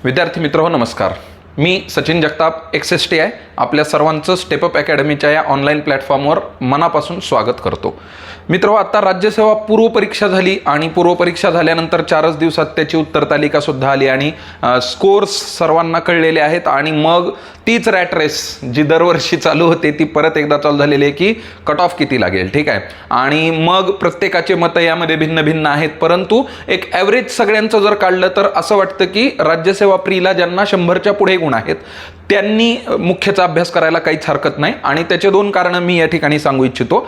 विद्यार्थी मित्र नमस्कार. मी सचिन जगताप XSTI आपल्या सर्वांचं स्टेपअप अकॅडमीच्या या ऑनलाईन प्लॅटफॉर्मवर मनापासून स्वागत करतो. मित्र, आता राज्यसेवा पूर्वपरीक्षा झाली आणि पूर्वपरीक्षा झाल्यानंतर 4च दिवसात त्याची उत्तरतालिका सुद्धा आली आणि स्कोर्स सर्वांना कळलेले आहेत. आणि मग तीच रॅट रेस जी दरवर्षी चालू होते ती परत एकदा चालू झालेली आहे की कट ऑफ किती लागेल. ठीक आहे. आणि मग प्रत्येकाचे मतं यामध्ये भिन्न भिन्न आहेत, परंतु एक ॲव्हरेज सगळ्यांचं जर काढलं तर असं वाटतं की राज्यसेवा प्रीला ज्यांना 100च्या पुढे गुण आहेत त्यांनी मुख्यचा अभ्यास करायला काहीच हरकत नाही. आणि त्याचे 2 कारणं मी या ठिकाणी सांगू इच्छितो.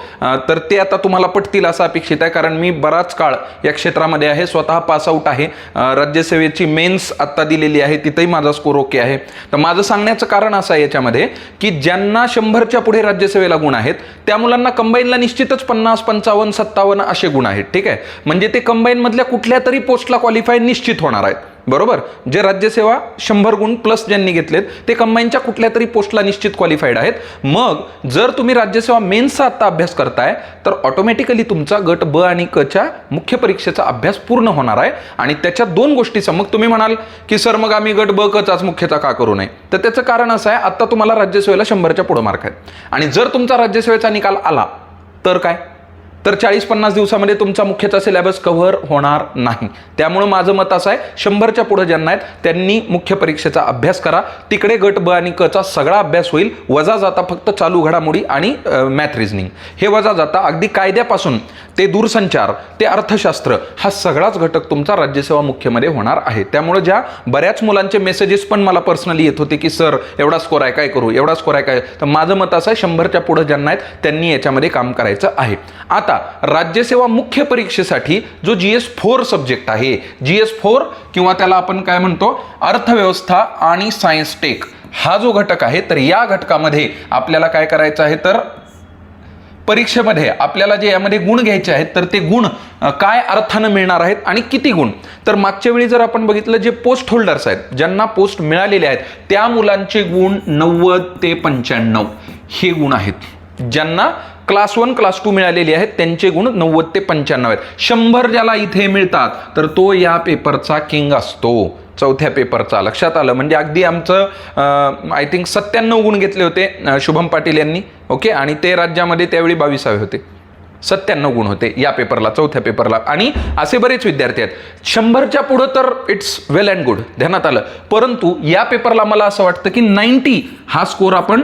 तर ते आता तुम्हाला पटतील असं अपेक्षित आहे, कारण मी बराच काळ या क्षेत्रामध्ये आहे, स्वतः पास आउट आहे. राज्यसेवेची मेन्स आत्ता दिलेली आहे, तिथेही माझा स्कोर ओके आहे. तर माझं सांगण्याचं कारण असं आहे याच्यामध्ये की ज्यांना 100च्या पुढे राज्यसेवेला गुण आहेत त्या मुलांना कंबाईनला निश्चितच 50, 55, 57 असे गुण आहेत. ठीक आहे. म्हणजे ते कंबाईनमधल्या कुठल्या तरी पोस्टला क्वालिफाय निश्चित होणार आहेत. बरोबर. जे राज्यसेवा 100 गुण प्लस ज्यांनी घेतलेत ते कंबाईनच्या कुठल्या तरी पोस्टला निश्चित क्वालिफाईड आहेत. मग जर तुम्ही राज्यसेवा मेन्सचा आता अभ्यास करताय तर ऑटोमॅटिकली तुमचा गट ब आणि क च्या मुख्य परीक्षेचा अभ्यास पूर्ण होणार आहे. आणि त्याच्या 2 गोष्टी मग तुम्ही म्हणाल की सर मग आम्ही गट ब क चाच मुख्यचा का करू नये. तर त्याचं कारण असं आहे, आता तुम्हाला राज्यसेवेला 100च्या पुढे मार्क आहेत आणि जर तुमचा राज्यसेवेचा निकाल आला तर काय, तर 40-50 दिवसामध्ये तुमचा मुख्यचा सिलेबस कव्हर होणार नाही. त्यामुळे माझं मत असं आहे, 100च्या पुढे ज्यांना आहेत त्यांनी मुख्य परीक्षेचा अभ्यास करा. तिकडे गट ब आणि क चा सगळा अभ्यास होईल. वजा जाता फक्त चालू घडामोडी आणि मॅथ रिझनिंग हे वजा जाता. अगदी कायद्यापासून ते दूरसंचार ते अर्थशास्त्र हा सगळाच घटक तुमचा राज्यसेवा मुख्यमध्ये होणार आहे. त्यामुळे ज्या बऱ्याच मुलांचे मेसेजेस पण मला पर्सनली येत होते की सर एवढा स्कोर आहे काय करू, एवढा स्कोर आहे काय, तर माझं मत असं आहे 100च्या पुढे ज्यांना आहेत त्यांनी याच्यामध्ये काम करायचं आहे. आता राज्यसेवा मुख्य परीक्षेसाठी जो GS4 सब्जेक्ट आहे, GS4 किंवा त्याला आपण काय म्हणतो अर्थव्यवस्था आणि सायन्स टेक हा जो घटक आहे, तर या घटकामध्ये आपल्याला काय करायचं आहे, तर परीक्षेमध्ये आपल्याला जे यामध्ये गुण घ्यायचे आहेत तर ते गुण काय अर्थानं मिळणार आहेत आणि किती गुण. तर मागच्या वेळी जर आपण बघितलं जे पोस्ट होल्डर्स आहेत, ज्यांना पोस्ट मिळालेले आहेत त्या मुलांचे गुण 90 ते 95 हे गुण आहेत. ज्यांना क्लास 1 क्लास 2 मिळालेली आहेत त्यांचे गुण 90 ते 95 आहेत. 100 ज्याला इथे मिळतात तर तो या पेपरचा किंग असतो, चौथ्या पेपरचा. लक्षात आलं. म्हणजे अगदी आमचं आय थिंक 97 गुण घेतले होते शुभम पाटील यांनी. ओके. आणि ते राज्यामध्ये त्यावेळी 22वे होते. 97 गुण होते या पेपरला, चौथ्या पेपरला. आणि असे बरेच विद्यार्थी आहेत. 100च्या पुढं तर इट्स वेल अँड गुड, ध्यानात आलं. परंतु या पेपरला मला असं वाटतं की 90 हा स्कोर आपण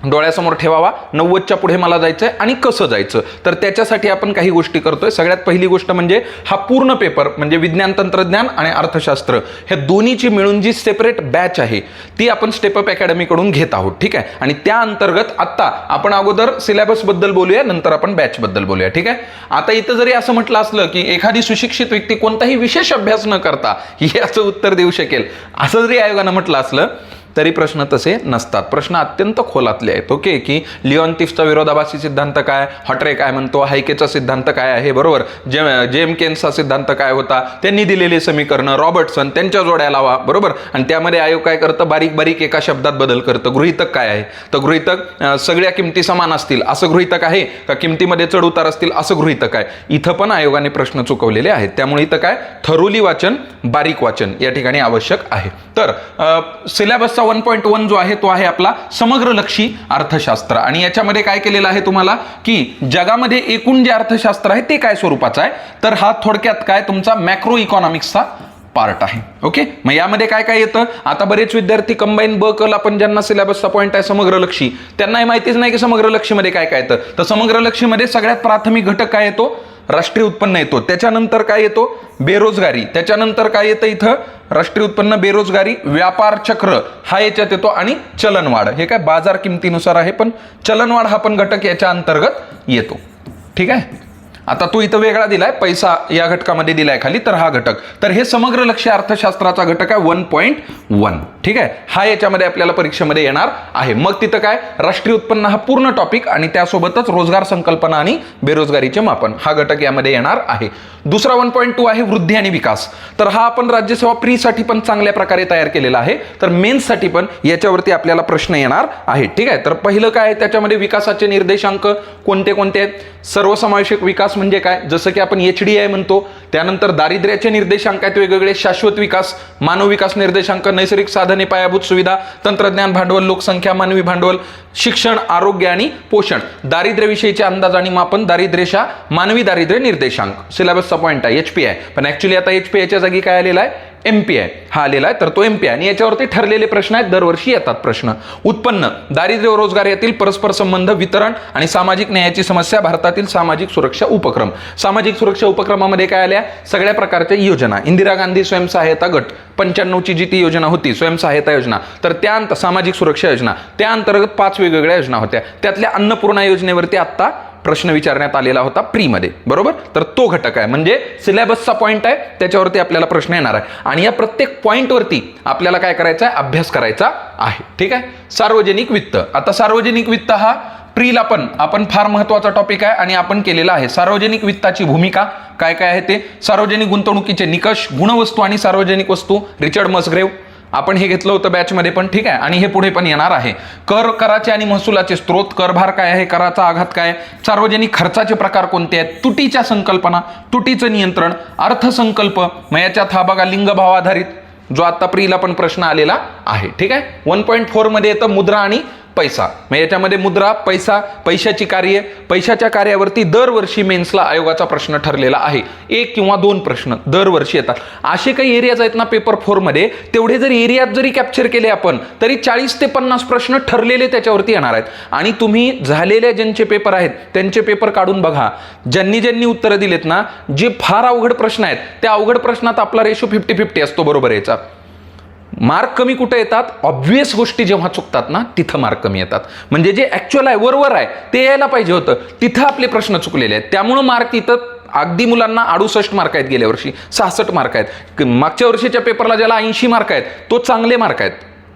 डोळ्यासमोर ठेवावा. 90च्या पुढे मला जायचंय आणि कसं जायचं, तर त्याच्यासाठी आपण काही गोष्टी करतोय. सगळ्यात पहिली गोष्ट म्हणजे हा पूर्ण पेपर म्हणजे विज्ञान तंत्रज्ञान आणि अर्थशास्त्र ह्या दोन्हीची मिळून जी सेपरेट बॅच आहे ती आपण स्टेपअप अकॅडमीकडून घेत आहोत. ठीक आहे. आणि त्या अंतर्गत आता आपण अगोदर सिलेबस बद्दल बोलूया, नंतर आपण बॅच बद्दल बोलूया. ठीक आहे. आता इथं जरी असं म्हटलं असलं की एखादी सुशिक्षित व्यक्ती कोणताही विशेष अभ्यास न करता याचं उत्तर देऊ शकेल असं जरी आयोगानं म्हटलं असलं तरी प्रश्न तसे नसतात. प्रश्न अत्यंत खोलातले आहेत. ओके. की लिओनटिफचा विरोधाभासी सिद्धांत काय, हॉटरे काय म्हणतो, हायकेचा सिद्धांत काय आहे, बरोबर, जेमकेन्सचा सिद्धांत काय होता, त्यांनी दिलेले समीकरणं, रॉबर्टसन त्यांच्या जोड्या लावा, बरोबर. आणि त्यामध्ये आयोग काय करतं, बारीक बारीक एका शब्दात बदल करतं. गृहीतक काय आहे, तर गृहीतक सगळ्या किमती समान असतील असं गृहीतक आहे का, किमतीमध्ये चढ उतार असतील असं गृहीतक आहे. इथं पण आयोगाने प्रश्न चुकवलेले आहेत. त्यामुळे इथं काय थरोली वाचन, बारीक वाचन या ठिकाणी आवश्यक आहे. तर सिलेबसचा 1.1 जो आहे तो आहे आपला समग्रलक्षी अर्थशास्त्र. आणि याच्यामध्ये काय केलेलं आहे तुम्हाला की जगामध्ये एकूण जे अर्थशास्त्र आहे ते काय स्वरूपाचं आहे, तर हा थोडक्यात काय तुमचा मॅक्रो इकॉनॉमिक्सचा पार्ट आहे. ओके. मग यामध्ये काय काय येतं, आता बरेच विद्यार्थी कंबाईन ब कला पण ज्यांना सिलेबसचा पॉईंट आहे समग्रलक्षी त्यांनाही माहितीच नाही की समग्रलक्षीमध्ये काय काय येतं. तर समग्रलक्षीमध्ये सगळ्यात प्राथमिक घटक काय येतो, राष्ट्रीय उत्पन्न येतो. त्याच्यानंतर काय येतो, बेरोजगारी. त्याच्यानंतर काय येतं इथं, राष्ट्रीय उत्पन्न, बेरोजगारी, व्यापार चक्र हा याच्यात येतो आणि चलनवाढ. हे काय बाजार किमतीनुसार आहे पण चलनवाढ हा पण घटक याच्या अंतर्गत येतो. ठीक आहे. आता तो इथं वेगळा दिलाय, पैसा या घटकामध्ये दिलाय खाली, तर हा घटक. तर हे समग्र लक्ष्य अर्थशास्त्राचा घटक आहे 1.1. ठीक आहे, हा याच्यामध्ये आपल्याला परीक्षेमध्ये येणार आहे. मग तिथं काय, राष्ट्रीय उत्पन्न हा पूर्ण टॉपिक आणि त्यासोबतच रोजगार संकल्पना आणि बेरोजगारीचे मापन हा घटक यामध्ये येणार आहे. दुसरा 1.2 आहे वृद्धी आणि विकास. तर हा आपण राज्यसेवा प्री साठी पण चांगल्या प्रकारे तयार केलेला आहे. तर मेन्स साठी पण याच्यावरती आपल्याला प्रश्न येणार आहे. ठीक आहे, तर पहिलं काय आहे त्याच्यामध्ये विकासाचे निर्देशांक कोणते कोणते आहेत. सर्वसमावेशक विकास म्हणजे काय, जसं की आपण HDI म्हणतो. त्यानंतर दारिद्र्याचे निर्देशांक आहेत वेगवेगळे, शाश्वत विकास, मानव विकास निर्देशांक, नैसर्गिक साधने, पायाभूत सुविधा, तंत्रज्ञान, भांडवल, लोकसंख्या, मानवी भांडवल, शिक्षण, आरोग्य आणि पोषण. दारिद्र्याविषयीचे अंदाज आणि मापन, दारिद्र्याच्या मानवी दारिद्र्य निर्देशांक सिलेबसचा पॉईंट आहे HPI, पण ऍक्च्युली आता HPIच्या जागी काय आलेला आहे MPI हा आलेला आहे. तर तो MPI आणि याच्यावरती ठरलेले प्रश्न आहेत, दरवर्षी येतात प्रश्न. उत्पन्न, दारिद्र्य व रोजगार यातील परस्पर संबंध, वितरण आणि सामाजिक न्यायाची समस्या, भारतातील सामाजिक सुरक्षा उपक्रम. सामाजिक सुरक्षा उपक्रमामध्ये काय आल्या, सगळ्या प्रकारच्या योजना. इंदिरा गांधी स्वयंसहायता गट 95ची जी ती योजना होती स्वयंसहायता योजना, तर त्या सामाजिक सुरक्षा योजना, त्या अंतर्गत 5 वेगवेगळ्या योजना होत्या. त्यातल्या अन्नपूर्णा योजनेवरती आता प्रश्न विचारण्यात आलेला होता प्री मध्ये, बरोबर. तर तो घटक आहे, म्हणजे सिलेबसचा पॉईंट आहे, त्याच्यावरती आपल्याला प्रश्न येणार आहे. आणि या प्रत्येक पॉईंट वरती आपल्याला काय करायचं आहे, अभ्यास करायचा आहे. ठीक आहे. सार्वजनिक वित्त. आता सार्वजनिक वित्त हा प्रीला पण आपण फार महत्वाचा टॉपिक आहे आणि आपण केलेला आहे. सार्वजनिक वित्ताची भूमिका काय काय आहे ते, सार्वजनिक गुंतवणुकीचे निकष, गुणवस्तू आणि सार्वजनिक वस्तू, रिचर्ड मसग्रेव. आपण हे घेतलं होतं बॅचमध्ये पण. ठीक आहे, आणि हे पुढे पण येणार आहे. कर, कराचे आणि महसुलाचे स्त्रोत, करभार काय आहे, कराचा आघात काय, सार्वजनिक खर्चाचे प्रकार कोणते आहेत, तुटीच्या संकल्पना, तुटीचं नियंत्रण, अर्थसंकल्प. मग याच्यात हा बघा लिंगभाव आधारित जो आता प्रीला पण प्रश्न आलेला आहे. ठीक आहे. 1.4 मध्ये येतं मुद्रा आणि पैसा. मग याच्यामध्ये मुद्रा, पैसा, पैशाची कार्य, पैशाच्या कार्यावरती दरवर्षी मेन्सला आयोगाचा प्रश्न ठरलेला आहे. 1 किंवा 2 प्रश्न दरवर्षी येतात. असे काही एरियाज आहेत ना पेपर 4 मध्ये, तेवढे जरी एरियात जरी कॅप्चर केले आपण तरी 40 ते 50 प्रश्न ठरलेले त्याच्यावरती येणार आहेत. आणि तुम्ही झालेले ज्यांचे पेपर आहेत त्यांचे पेपर काढून बघा, ज्यांनी उत्तरं दिलेत ना, जे फार अवघड प्रश्न आहेत त्या अवघड प्रश्नात आपला रेशो 50-50 असतो, बरोबर याचा. मार्क कमी कुठे येतात, ऑब्व्हियस गोष्टी जेव्हा चुकतात ना तिथं मार्क कमी येतात. म्हणजे जे ऍक्च्युअल आहे, वरवर आहे, ते यायला पाहिजे होतं, तिथं आपले प्रश्न चुकलेले आहेत. त्यामुळे मार्क इथं अगदी मुलांना 68 मार्क आहेत, गेल्या वर्षी 66 मार्क आहेत. मागच्या वर्षीच्या पेपरला ज्याला 80 मार्क आहेत तो चांगले मार्क आहेत.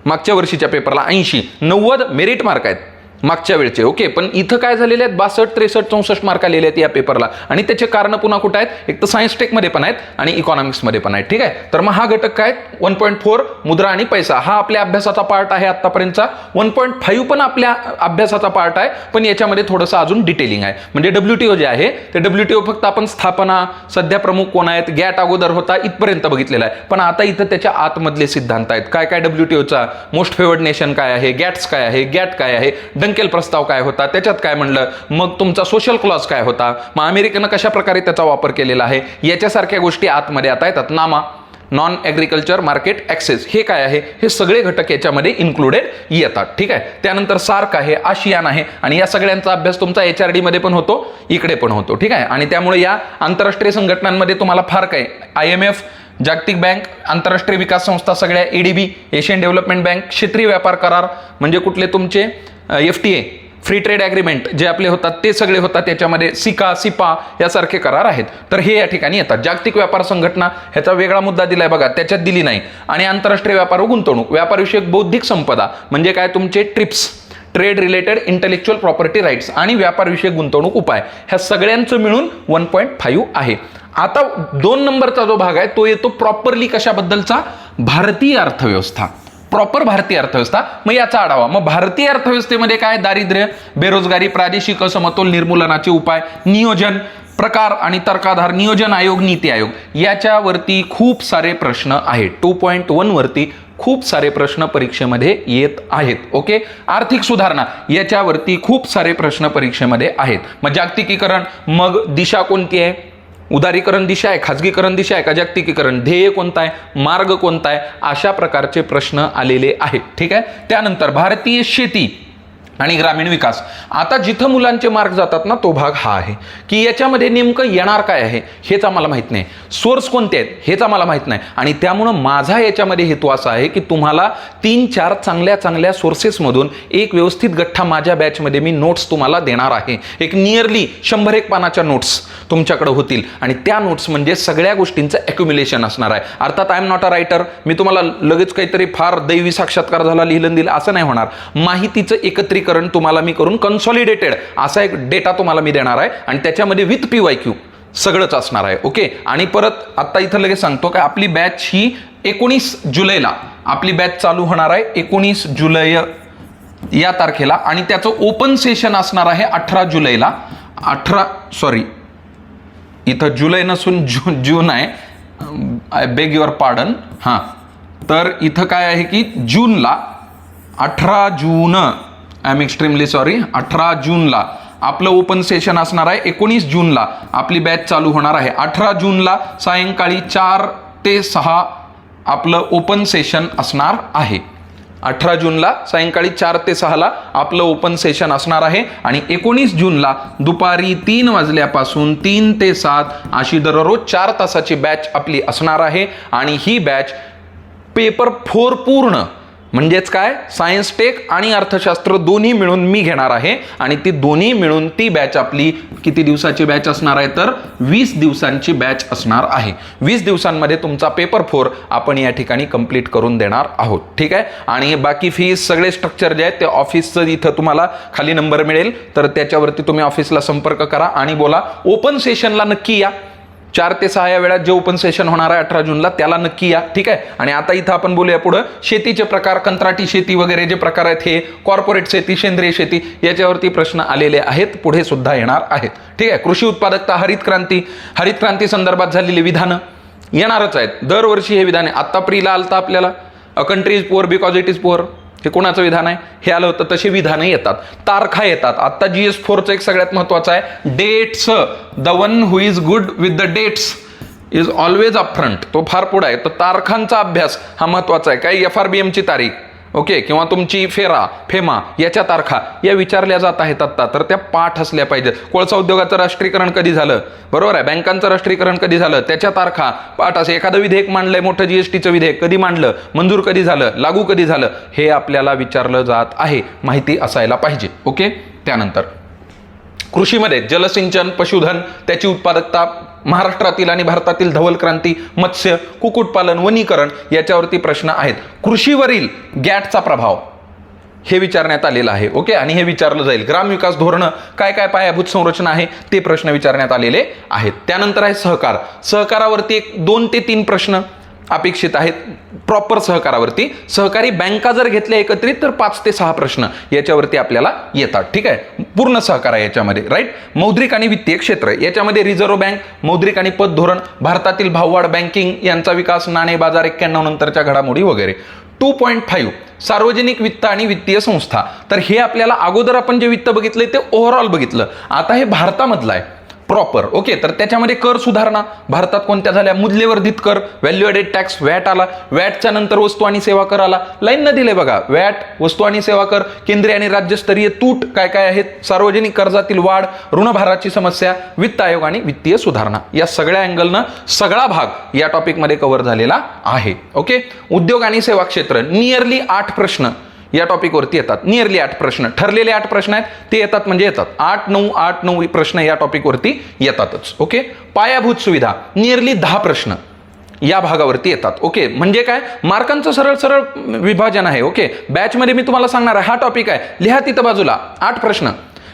मागच्या वर्षीच्या पेपरला 80, 90 मेरिट मार्क आहेत मागच्या वेळचे. ओके, पण इथं काय झालेले आहेत, 62, 63, 64 मार्क आलेले आहेत या पेपरला. आणि त्याचे कारण पुन्हा कुठं आहेत, एक तर सायन्स टेकमध्ये पण आहेत आणि इकॉनॉमिक्समध्ये पण आहेत. ठीक आहे. तर मग हा घटक काय 1.4 मुद्रा आणि पैसा हा आपल्या अभ्यासाचा पार्ट आहे आतापर्यंतचा. 1.5 पण आपल्या अभ्यासाचा पार्ट आहे, पण याच्यामध्ये थोडंसं अजून डिटेलिंग आहे. म्हणजे WTO जे आहे ते WTO फक्त आपण स्थापना, सध्या प्रमुख कोण आहेत, गॅट अगोदर होता इथपर्यंत बघितलेला आहे. पण आता इथं त्याच्या आतमधले सिद्धांत आहेत. काय काय WTOचा मोस्ट फेवर्ड नेशन काय आहे, गॅट्स काय आहे, गॅट काय आहे, डंकेल प्रस्ताव काय होता, त्याच्यात काय म्हणलं, मग तुमचा सोशल क्लॉज काय होता, मग अमेरिकेनं कशा प्रकारे त्याचा वापर केलेला आहे, याच्यासारख्या गोष्टी आतमध्ये आता येतात. नामा, नॉन ॲग्रिकल्चर मार्केट ॲक्सेस हे काय आहे, हे सगळे घटक याच्यामध्ये इन्क्लुडेड येतात. ठीक आहे. त्यानंतर सार्क आहे, आशियान आहे, आणि या सगळ्यांचा अभ्यास तुमचा HRD मध्ये पण होतो, इकडे पण होतो. ठीक आहे. आणि त्यामुळे या आंतरराष्ट्रीय संघटनांमध्ये तुम्हाला फार काय, IMF, जागतिक बँक, आंतरराष्ट्रीय विकास संस्था सगळ्या, ADB, एशियन डेव्हलपमेंट बँक, क्षेत्रीय व्यापार करार म्हणजे कुठले तुमचे FTA, फ्री ट्रेड ॲग्रीमेंट जे आपले होतात ते सगळे होतात त्याच्यामध्ये, सिका, सिपा यासारखे करार आहेत. तर हे या ठिकाणी येतात. जागतिक व्यापार संघटना ह्याचा वेगळा मुद्दा दिलाय बघा, त्याच्यात दिली नाही. आणि आंतरराष्ट्रीय व्यापार व गुंतवणूक, व्यापारविषयक बौद्धिक संपदा म्हणजे काय, तुमचे TRIPS, trade related intellectual property rights आणि व्यापारविषयक गुंतवणूक उपाय, ह्या सगळ्यांचं मिळून 1.5 आहे. आता 2 नंबरचा जो भाग आहे तो येतो प्रॉपरली कशाबद्दलचा, भारतीय अर्थव्यवस्था, प्रॉपर भारतीय अर्थव्यवस्था. मग याचा आढावा. मग भारतीय अर्थव्यवस्थेमध्ये काय, दारिद्र्य, बेरोजगारी, प्रादेशिक असमतोल निर्मूलनाचे उपाय, नियोजन, प्रकार आणि तर्काधार, नियोजन आयोग, नीती आयोग, याच्यावरती खूप सारे प्रश्न आहेत. 2.1 वरती खूप सारे प्रश्न परीक्षेमध्ये येत आहेत. ओके. आर्थिक सुधारणा याच्यावरती खूप सारे प्रश्न परीक्षेमध्ये आहेत. मग जागतिकीकरण, मग दिशा कोणती आहे, उदारीकरण दिशा आहे, खाजगीकरण दिशा आहे का जागतिकीकरण, ध्येय कोणता आहे, मार्ग कोणता आहे, अशा प्रकारचे प्रश्न आलेले आहेत. ठीक आहे. त्यानंतर भारतीय शेती आणि ग्रामीण विकास. आता जिथं मुलांचे मार्क जातात ना, तो भाग हा आहे की याच्यामध्ये नेमकं येणार काय आहे हेच आम्हाला माहीत नाही, सोर्स कोणते आहेत हेच आम्हाला माहीत नाही. आणि त्यामुळं माझा याच्यामध्ये हेतू असा आहे की तुम्हाला 3-4 चांगल्या सोर्सेसमधून एक व्यवस्थित गठ्ठा माझ्या बॅचमध्ये मी नोट्स तुम्हाला देणार आहे. एक नियरली 100-1 पानाच्या नोट्स तुमच्याकडे होतील आणि त्या नोट्स म्हणजे सगळ्या गोष्टींचं ॲक्युम्युलेशन असणार आहे. अर्थात I am not a writer, मी तुम्हाला लगेच काहीतरी फार दैवी साक्षात्कार झाला लिहिलं दिलं असं नाही होणार. माहितीचं एकत्रीकरण तुम्हाला मी करून कन्सॉलिडेटेड असा एक डेटा तुम्हाला मी देणार आहे आणि त्याच्यामध्ये विथ PYQ सगळंच असणार आहे. ओके. आणि परत आता इथं लगेच सांगतो की आपली बॅच ही 19 जुलैला आपली बॅच चालू होणार आहे, 19 जुलै या तारखेला. आणि त्याचं ओपन सेशन असणार आहे 18 जुलैला. इथं जुलै नसून जून आहे, आय बेग युअर पार्डन. हां, तर इथं काय आहे की जूनला 18 जून, आय एम एक्स्ट्रीमली सॉरी, 18 जूनला आपलं ओपन सेशन असणार आहे. 19 जूनला आपली बॅच चालू होणार आहे. 18 जूनला सायंकाळी 4 ते 6 आपलं ओपन सेशन असणार आहे. 18 जूनला सायंकाळी 4 ते 6ला आपलं ओपन सेशन असणार आहे. आणि 19 जूनला दुपारी 3 वाजल्यापासून 3 ते 7 अशी दररोज 4 तासाची बॅच आपली असणार आहे. आणि ही बॅच पेपर 4 पूर्ण म्हणजेच काय, सायन्स टेक आणि अर्थशास्त्र दोन्ही मिळून मी घेणार आहे. आणि ती दोन्ही मिळून ती बॅच आपली किती दिवसाची बॅच असणार आहे तर 20 दिवसांची बॅच असणार आहे. 20 दिवसांमध्ये तुमचा पेपर 4 आपण या ठिकाणी कंप्लीट करून देणार आहोत. ठीक आहे. आणि बाकी फीस सगळे स्ट्रक्चर जे आहेत ते ऑफिसचं इथं तुम्हाला खाली नंबर मिळेल, तर त्याच्यावरती तुम्ही ऑफिसला संपर्क करा आणि बोला. ओपन सेशनला नक्की या. 4 ते 6 या वेळात जे ओपन सेशन होणार आहे 18 जूनला त्याला नक्की या. ठीक आहे. आणि आता इथं आपण बोलूया पुढं शेतीचे प्रकार, कंत्राटी शेती वगैरे जे प्रकार आहेत हे, कॉर्पोरेट शेती, सेंद्रिय शेती, याच्यावरती प्रश्न आलेले आहेत, पुढे सुद्धा येणार आहेत. ठीक आहे. कृषी उत्पादकता, हरित क्रांती संदर्भात झालेली विधानं येणारच आहेत. दरवर्षी हे विधान आहे. आत्ता प्रीला आलता आपल्याला a country is poor because it is poor, हे कोणाचं विधान आहे हे आलं होतं. तसे विधानं येतात, तारखा येतात. आता GS4चं एक सगळ्यात महत्वाचं आहे dates. The one who is good with the dates is always up front. तो फार पुढे आहे. तर तारखांचा अभ्यास हा महत्वाचा आहे. काही FRBMची तारीख, ओके, किंवा तुमची फेमा याच्या तारखा या विचारल्या जात आहेत आत्ता, तर त्या पाठ असल्या पाहिजेत. कोळसा उद्योगाचं राष्ट्रीकरण कधी झालं, बरोबर आहे, बँकांचं राष्ट्रीकरण कधी झालं, त्याच्या तारखा पाठ असे. एखादं विधेयक मांडलंय, मोठं GSTचं विधेयक कधी मांडलं, मंजूर कधी झालं, लागू कधी झालं, हे आपल्याला विचारलं जात आहे, माहिती असायला पाहिजे. ओके. त्यानंतर कृषीमध्ये जलसिंचन, पशुधन, त्याची उत्पादकता, महाराष्ट्रातील आणि भारतातील धवल क्रांती, मत्स्य, कुक्कुटपालन, वनीकरण याच्यावरती प्रश्न आहेत. कृषीवरील गॅटचा प्रभाव हे विचारण्यात आलेलं आहे. ओके. आणि हे विचारलं जाईल. ग्रामविकास धोरणं, काय काय पायाभूत संरचना आहे ते प्रश्न विचारण्यात आलेले आहेत. त्यानंतर आहे सहकार. सहकारावरती 2 ते 3 प्रश्न अपेक्षित आहेत. प्रॉपर सहकारावरती. सहकारी बँका जर घेतल्या एकत्रित तर 5 ते 6 प्रश्न याच्यावरती आपल्याला येतात. ठीक आहे. पूर्ण सहकार आहे याच्यामध्ये, राईट. मौद्रिक आणि वित्तीय क्षेत्र याच्यामध्ये रिझर्व्ह बँक, मौद्रिक आणि पत धोरण, भारतातील भाववाढ, बँकिंग यांचा विकास, नाणे बाजार, 91 नंतरच्या घडामोडी वगैरे. 2.5 सार्वजनिक वित्त आणि वित्तीय संस्था. तर हे आपल्याला अगोदर आपण जे वित्त बघितलंय ते ओव्हरऑल बघितलं. आता हे भारतामधलं आहे प्रॉपर. ओके. तर त्याच्यामध्ये कर सुधारणा भारतात कोणत्या झाल्या, मूल्यवर्धित कर, व्हॅल्यू ॲडेड टॅक्स, व्हॅट आला, व्हॅटच्या नंतर वस्तू आणि सेवा कर आला. लाईन न दिले बघा, व्हॅट, वस्तू आणि सेवा कर, केंद्रीय आणि राज्यस्तरीय तूट काय काय आहेत, सार्वजनिक कर्जातील वाढ, ऋणभाराची समस्या, वित्त आयोग आणि वित्तीय सुधारणा. या सगळ्या अँगलनं सगळा भाग या टॉपिकमध्ये कव्हर झालेला आहे. ओके. उद्योग आणि सेवा क्षेत्र नियरली 8 प्रश्न या टॉपिकवरती येतात. नियरली 8 प्रश्न, ठरलेले 8 प्रश्न आहेत ते येतात, म्हणजे येतात 8-9 प्रश्न या टॉपिकवरती येतातच. ओके. पायाभूत सुविधा नियरली 10 प्रश्न या भागावरती येतात. ओके. म्हणजे काय, मार्कांचं सरळ विभाजन आहे. ओके. बॅचमध्ये मी तुम्हाला सांगणार आहे हा टॉपिक आहे, लिहा तिथं बाजूला 8 प्रश्न,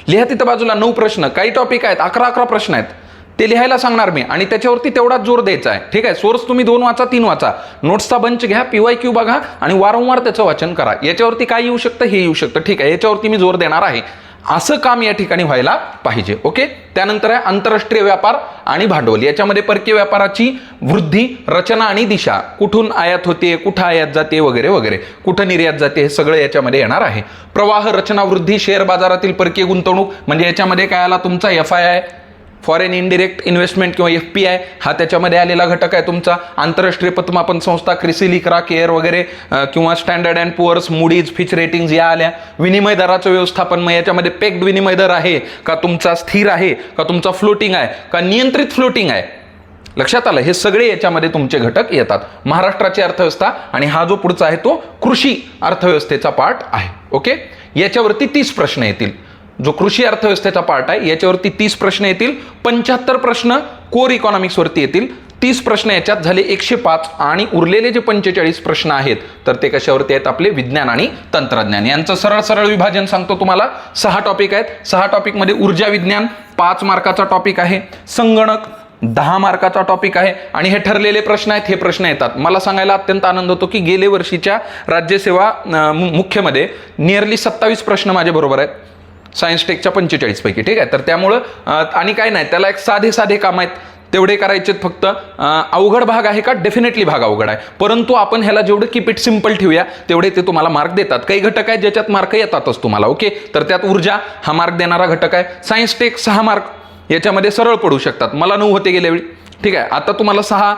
लिहा तिथं बाजूला 9 प्रश्न. काही टॉपिक आहेत 11 प्रश्न आहेत ते लिहायला सांगणार मी आणि त्याच्यावरती तेवढाच जोर द्यायचा आहे. ठीक आहे. सोर्स तुम्ही 2 वाचा, 3 वाचा, नोट्सचा बंच घ्या, PYQ बघा आणि वारंवार त्याचं वाचन करा. याच्यावरती काय येऊ शकतं, हे येऊ शकतं. ठीक आहे. याच्यावरती मी जोर देणार आहे. असं काम या ठिकाणी व्हायला पाहिजे. ओके. त्यानंतर आहे आंतरराष्ट्रीय व्यापार आणि भांडवल. याच्यामध्ये परकीय व्यापाराची वृद्धी, रचना आणि दिशा, कुठून आयात होते, कुठं आयात जाते वगैरे वगैरे, कुठं निर्यात जाते, हे सगळं याच्यामध्ये येणार आहे. प्रवाह, रचना, वृद्धी, शेअर बाजारातील परकीय गुंतवणूक, म्हणजे याच्यामध्ये काय आला तुमचा FII, फॉरेन इनडिरेक्ट इन्व्हेस्टमेंट किंवा FPI हा त्याच्यामध्ये आलेला घटक आहे तुमचा. आंतरराष्ट्रीय पतमापन संस्था क्रिसिल, इक्रा, केअर वगैरे किंवा स्टँडर्ड अँड पुअर्स, मूडीज, फिच रेटिंग्स या आल्या. विनिमय दराचं व्यवस्थापन, मग याच्यामध्ये पेक्ड विनिमय दर आहे का तुमचा स्थिर आहे का तुमचा फ्लोटिंग आहे का नियंत्रित फ्लोटिंग आहे. लक्षात आलं, हे सगळे याच्यामध्ये तुमचे घटक येतात. महाराष्ट्राची अर्थव्यवस्था आणि हा जो पुढचा आहे तो कृषी अर्थव्यवस्थेचा पार्ट आहे. ओके, याच्यावरती 30 प्रश्न येतील. जो कृषी अर्थव्यवस्थेचा पार्ट आहे याच्यावरती 30 प्रश्न येतील. 75 प्रश्न कोर इकॉनॉमिक्सवरती येतील. 30 प्रश्न याच्यात झाले 105 आणि उरलेले जे 45 प्रश्न आहेत तर ते कशावरती आहेत, आपले विज्ञान आणि तंत्रज्ञान. यांचं सरळ सरळ विभाजन सांगतो तुम्हाला. 6 टॉपिक आहेत. 6 टॉपिकमध्ये ऊर्जा विज्ञान 5 मार्काचा टॉपिक आहे. संगणक 10 मार्काचा टॉपिक आहे. आणि हे ठरलेले प्रश्न आहेत, हे प्रश्न येतात. मला सांगायला अत्यंत आनंद होतो की गेले वर्षीच्या राज्यसेवा मुख्यमध्ये नियरली 27 प्रश्न माझे बरोबर आहेत सायन्स टेकच्या 45 पैकी. ठीक आहे, तर त्यामुळं आणि काय नाही, त्याला एक साधे साधे काम आहेत तेवढे करायचे फक्त. अवघड भाग आहे का, डेफिनेटली भाग अवघड आहे, परंतु आपण ह्याला जेवढं कीप इट सिम्पल ठेवूया तेवढे ते तुम्हाला मार्क देतात. काही घटक आहेत ज्याच्यात मार्क येतातच तुम्हाला. ओके, तर त्यात ऊर्जा हा मार्क देणारा घटक आहे. सायन्स टेक 6 मार्क याच्यामध्ये सरळ पडू शकतात. मला 9 होते गेल्या वेळी. ठीक आहे, आता तुम्हाला 6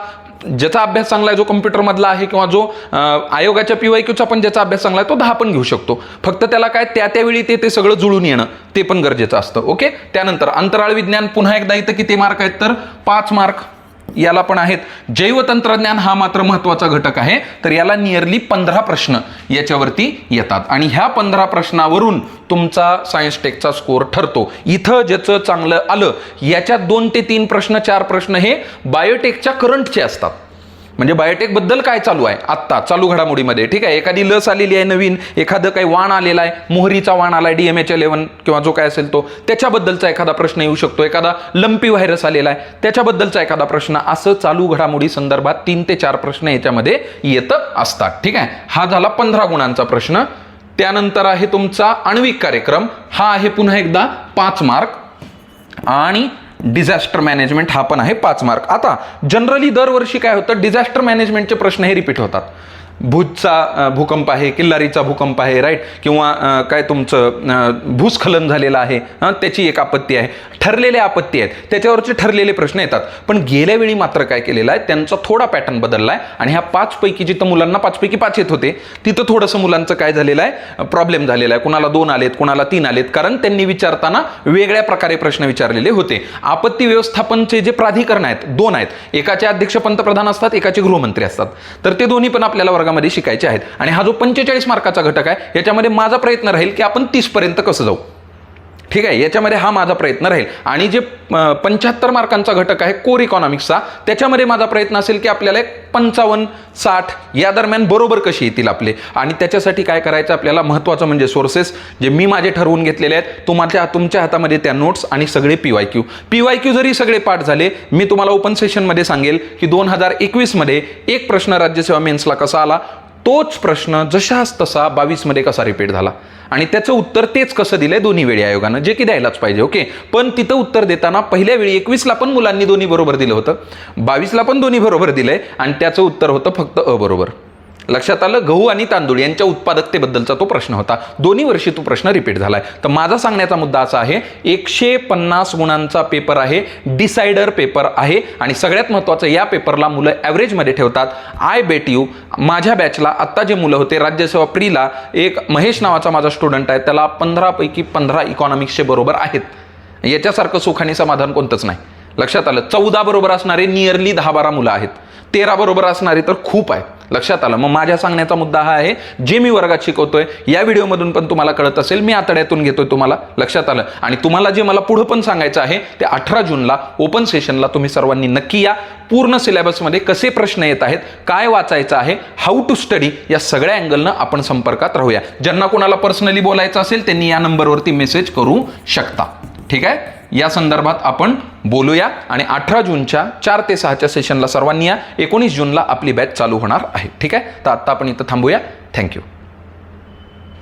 ज्याचा अभ्यास चांगला आहे, जो कम्प्युटरमधला आहे किंवा जो आयोगाच्या PYQचा पण ज्याचा अभ्यास चांगला आहे तो 10 पण घेऊ शकतो. फक्त त्याला काय त्यावेळी ते सगळं जुळून येणं ते पण गरजेचं असतं. ओके, त्यानंतर अंतराळ विज्ञान पुन्हा एकदा इथं किती मार्क आहेत तर 5 मार्क याला पण आहेत. जैवतंत्रज्ञान हा मात्र महत्वाचा घटक आहे, तर याला नियरली 15 प्रश्न याच्यावरती येतात आणि ह्या 15 प्रश्नावरून तुमचा सायन्स टेकचा स्कोअर ठरतो. इथं ज्याचं चांगलं आलं याच्यात 2 ते 3 प्रश्न 4 प्रश्न हे बायोटेकच्या करंटचे असतात. म्हणजे बायोटेक बद्दल काय चालू आहे आत्ता चालू घडामोडीमध्ये. ठीक आहे, एखादी लस आलेली आहे नवीन, एखादं काही वाण आलेला आहे, मोहरीचा वाण आलाय DMH11 किंवा जो काय असेल तो, त्याच्याबद्दलचा एखादा प्रश्न येऊ शकतो. एखादा लंपी व्हायरस आलेला आहे त्याच्याबद्दलचा एखादा प्रश्न. असं चालू घडामोडी संदर्भात 3 ते 4 प्रश्न याच्यामध्ये येत असतात. ठीक आहे, हा झाला 15 गुणांचा प्रश्न. त्यानंतर आहे तुमचा आण्विक कार्यक्रम, हा आहे पुन्हा एकदा 5 मार्क आणि डिझास्टर मॅनेजमेंट हा पण आहे 5 मार्क. आता जनरली दरवर्षी काय होतं, डिझास्टर मॅनेजमेंटचे प्रश्न हे रिपीट होतात. भुजचा भूकंप आहे, किल्लारीचा भूकंप आहे, राईट, किंवा काय तुमचं भूस्खलन झालेलं आहे, त्याची एक आपत्ती आहे, ठरलेले आपत्ती आहेत त्याच्यावरचे ठरलेले प्रश्न येतात. पण गेल्या वेळी मात्र काय केलेलं आहे, त्यांचा थोडा पॅटर्न बदलला आहे आणि ह्या 5 पैकी जिथं मुलांना 5 पैकी 5 येत होते तिथं थोडंसं मुलांचं काय झालेलं आहे, प्रॉब्लेम झालेला आहे. कुणाला 2 आलेत, कुणाला 3 आलेत, कारण त्यांनी विचारताना वेगळ्या प्रकारे प्रश्न विचारलेले होते. आपत्ती व्यवस्थापनचे जे प्राधिकरण आहेत 2 आहेत, एकाचे अध्यक्ष पंतप्रधान असतात, एकाचे गृहमंत्री असतात, तर ते दोन्ही पण आपल्याला वर्गामध्ये शिकायचे आहेत. आणि हा जो 45 मार्काचा घटक आहे याच्यामध्ये माझा प्रयत्न राहील की आपण 30 पर्यंत कसं जाऊ. ठीक आहे, याच्यामध्ये हा माझा प्रयत्न राहील. आणि जे 75 मार्कांचा घटक आहे कोर इकॉनॉमिक्सचा, त्याच्यामध्ये माझा प्रयत्न असेल की आपल्याला 55-60 या दरम्यान बरोबर कशी येतील आपले. आणि त्याच्यासाठी काय करायचं आपल्याला, महत्त्वाचं म्हणजे सोर्सेस जे मी माझे ठरवून घेतलेले आहेत. तुमच्या हातामध्ये त्या नोट्स आणि सगळे PYQ जरी सगळे पाठ झाले, मी तुम्हाला ओपन सेशनमध्ये सांगेल की 2021 मध्ये एक प्रश्न राज्यसेवा मेन्सला कसा आला, तोच प्रश्न जशाच तसा 22 मध्ये कसा रिपीट झाला आणि त्याचं उत्तर तेच कसं दिलंय दोन्ही वेळी आयोगानं, जे की द्यायलाच पाहिजे. ओके, पण तिथं उत्तर देताना पहिल्या वेळी 21ला पण मुलांनी दोन्ही बरोबर दिलं होतं, 22ला पण दोन्ही बरोबर दिलंय आणि त्याचं उत्तर होतं फक्त बरोबर. लक्षात आलं, गहू आणि तांदूळ यांच्या उत्पादकतेबद्दलचा तो प्रश्न होता. दोन्ही वर्षी तो प्रश्न रिपीट झालाय. तर माझा सांगण्याचा मुद्दा असा आहे, 150 गुणांचा पेपर आहे, डिसाइडर पेपर आहे आणि सगळ्यात महत्त्वाचं या पेपरला मुलं ॲव्हरेजमध्ये ठेवतात. आय बेट यू, माझ्या बॅचला आत्ता जे मुलं होते राज्यसेवा प्रीला, एक महेश नावाचा माझा स्टुडंट आहे, त्याला 15 पैकी 15 इकॉनॉमिक्सचे बरोबर आहेत. याच्यासारखं सुख आणि समाधान कोणतंच नाही. लक्षात आलं, 14 बरोबर असणारे नियरली 10-12 मुलं आहेत, 13 बरोबर असणारे तर खूप आहे. लक्षात आलं. मग माझ्या सांगण्याचा मुद्दा हा आहे, जे मी वर्गात शिकवतोय या व्हिडिओमधून पण तुम्हाला कळत असेल, मी आतड्यातून घेतोय तुम्हाला. लक्षात आलं. आणि तुम्हाला जे मला पुढं पण सांगायचं आहे ते 18 जूनला ओपन सेशनला तुम्ही सर्वांनी नक्की या. पूर्ण सिलेबसमध्ये कसे प्रश्न येत आहेत, काय वाचायचं आहे, हाऊ टू स्टडी, या सगळ्या अँगलनं आपण संपर्कात राहूया. ज्यांना कोणाला पर्सनली बोलायचं असेल त्यांनी या नंबरवरती मेसेज करू शकता. ठीक आहे, या संदर्भात आपण बोलूया. आणि 18 जूनच्या 4 ते 6च्या सेशनला सर्वांनी या. 19 जूनला आपली बॅच चालू होणार आहे. ठीक आहे, तर आता आपण इथं थांबूया. थँक्यू.